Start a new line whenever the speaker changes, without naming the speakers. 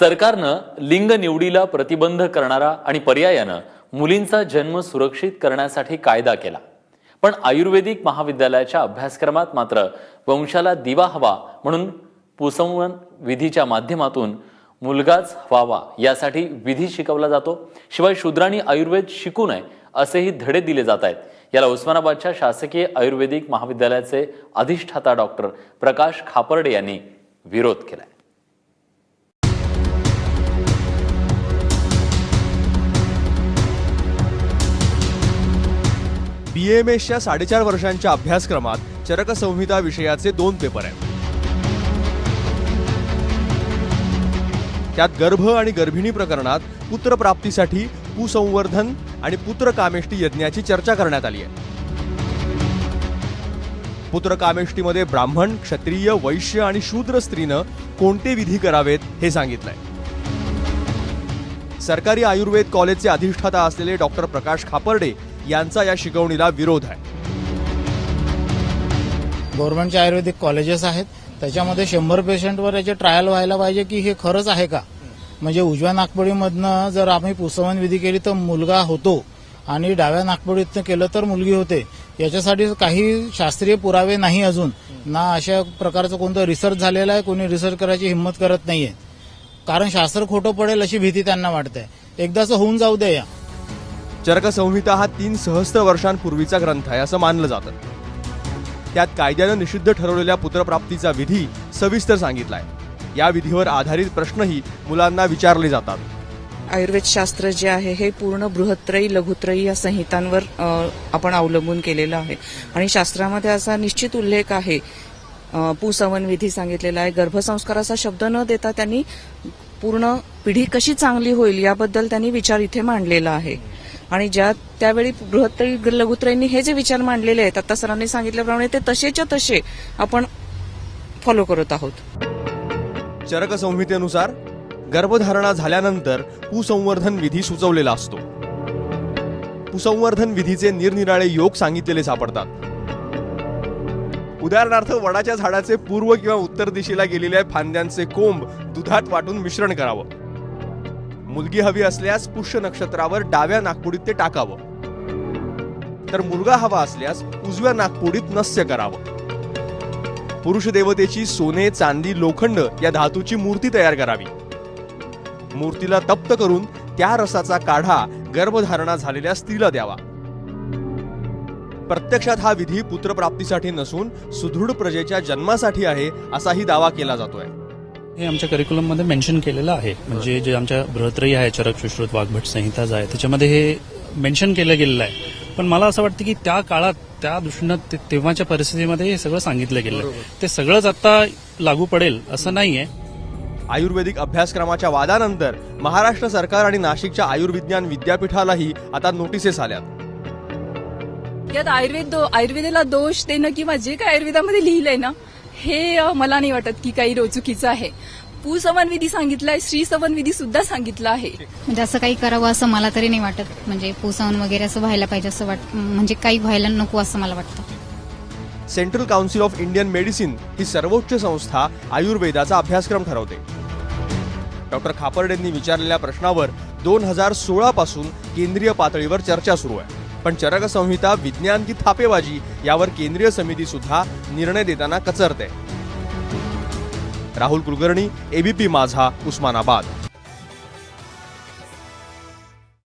सरकारनं लिंग निवडीला प्रतिबंध करणारा आणि पर्यायानं मुलींचा जन्म सुरक्षित करण्यासाठी कायदा केला। पण आयुर्वेदिक महाविद्यालयाच्या अभ्यासक्रमात मात्र वंशाला दिवा हवा म्हणून पुसंवन विधीच्या माध्यमातून मुलगाच व्हावा यासाठी विधी शिकवला जातो। शिवाय शूद्रांनी आयुर्वेद शिकू नये असेही धडे दिले जात आहेत। याला उस्मानाबादच्या शासकीय आयुर्वेदिक महाविद्यालयाचे अधिष्ठाता डॉक्टर प्रकाश खापर्डे यांनी विरोध केलाय।
BAMSच्या 4.5 वर्षांच्या अभ्यासक्रमात चरक संहिता विषयाचे 2 पेपर आहेत। त्यात गर्भ आणि गर्भिणी प्रकरणात पुत्रप्राप्तीसाठी पुसंवर्धन आणि पुत्रकामेष्टी यज्ञाची चर्चा करण्यात आली आहे। पुत्रकामेष्टीमध्ये ब्राह्मण, क्षत्रिय, वैश्य आणि शूद्र स्त्रीनं कोणते विधी करावेत हे सांगितलंय। सरकारी आयुर्वेद कॉलेजचे अधिष्ठाता असलेले डॉक्टर प्रकाश खापर्डे यांचा या शिकवणीला विरोध आहे।
गव्हर्नमेंटचे आयुर्वेदिक कॉलेजेस आहेत, त्याच्यामध्ये 100 पेशंटवर याचे ट्रायल व्हायला पाहिजे की हे खरंच आहे का। म्हणजे उजव्या नाकपुडीमधनं जर आम्ही पुसवन विधी केली तर मुलगा होतो आणि डाव्या नाकपुडीतनं केलं तर मुलगी होते। याच्यासाठी काही शास्त्रीय पुरावे नाही अजून ना, अशा प्रकारचं कोणतं रिसर्च झालेला आहे। कोणी रिसर्च करायची हिंमत करत नाहीये, कारण शास्त्र खोटं पडेल अशी भीती त्यांना वाटते। एकदाच होऊन जाऊ दे। या
चरक संहिता हा 3 सहस्त्र वर्षांपूर्वीचा ग्रंथ आहे असं मानलं जातं। त्यात कायद्यानं निषिद्ध ठरवलेल्या पुत्रप्राप्तीचा विधी सविस्तर सांगितलाय। या विधीवर आधारित प्रश्नही मुलांना विचारले जातात।
आयुर्वेद शास्त्र जे आहे हे पूर्ण बृहत्त्रयी लघुत्रयी या संहितांवर आपण अवलंबून केलेलं आहे आणि शास्त्रामध्ये असा निश्चित उल्लेख आहे। पुसंवन विधी सांगितलेला आहे। गर्भसंस्काराचा शब्द न देता त्यांनी पूर्ण पिढी कशी चांगली होईल याबद्दल त्यांनी विचार इथे मांडलेला आहे आणि त्यावेळी बृहत्त्रयी लघुत्रयींनी हे जे विचार मांडलेले आहेत आता सरांनी सांगितल्याप्रमाणे ते तसेच्या तसे आपण फॉलो करत आहोत।
चरक संहितेनुसार गर्भधारणा झाल्यानंतर पुसंवर्धन विधी सुचवलेला असतो। पुसंवर्धन विधीचे निरनिराळे योग सांगितलेले सापडतात। उदाहरणार्थ वडाच्या झाडाचे पूर्व किंवा उत्तर दिशेला गेलेल्या फांद्यांचे कोंब दुधात वाटून मिश्रण करावं। मुलगी हवी असल्यास पुष्य नक्षत्रावर डाव्या नाकपुडीत ते टाकावं, तर मुलगा हवा असल्यास उजव्या नाकपुडीत नस्य करावं। पुरुष देवतेची सोने, चांदी, लोखंड या धातूची मूर्ती तयार करावी। मूर्तीला तप्त करून त्या रसाचा काढा गर्भधारणा झालेल्या स्त्रीला द्यावा। प्रत्यक्षात हा विधी पुत्रप्राप्तीसाठी नसून सुदृढ प्रजेच्या जन्मासाठी आहे असाही दावा केला जातोय।
हे आमच्या करिक्युलम मध्ये मेन्शन केलेलं आहे। म्हणजे जे आमच्या बृहत्त्रयी आहे चरक सुश्रुत वाग्भट संहिता आहे त्याच्यामध्ये हे मेन्शन केलं गेलेलं आहे। पण मला असं वाटतं की त्या काळात त्या दृष्टीनं तेव्हाच्या परिस्थितीमध्ये हे सगळं सांगितलं गेलं ते सगळंच आता लागू पडेल असं नाहीये।
आयुर्वेदिक अभ्यासक्रमाच्या वादानंतर महाराष्ट्र सरकार आणि नाशिकच्या आयुर्विज्ञान विद्यापीठालाही आता नोटिसेस आल्यात।
यात आयुर्वेदाला दोष देणं किंवा जे काही आयुर्वेदामध्ये लिहिलंय ना हे मला नाही वाटत की काही चुकीचं आहे। पुसंवन विधी सांगितलाय, श्रीसवन विधी सुद्धा सांगितलं आहे।
म्हणजे असं काही करावं असं मला तरी नाही वाटत। म्हणजे पुसंवन वगैरे असं व्हायला पाहिजे असं म्हणजे काही व्हायला नको असं मला वाटतं।
Central council of Indian medicine ही सर्वोच्च संस्था आयुर्वेदाचा अभ्यासक्रम ठरवते। डॉक्टर खापर्डेंनी विचारलेल्या प्रश्नावर 2016 पासून केंद्रीय पातळीवर चर्चा सुरू आहे। पण चरक संहिता विज्ञान की थापेबाजी यावर केंद्रीय समिती सुद्धा निर्णय देताना कचरते। राहुल कुलकर्णी, ABP माझा, उस्मानाबाद।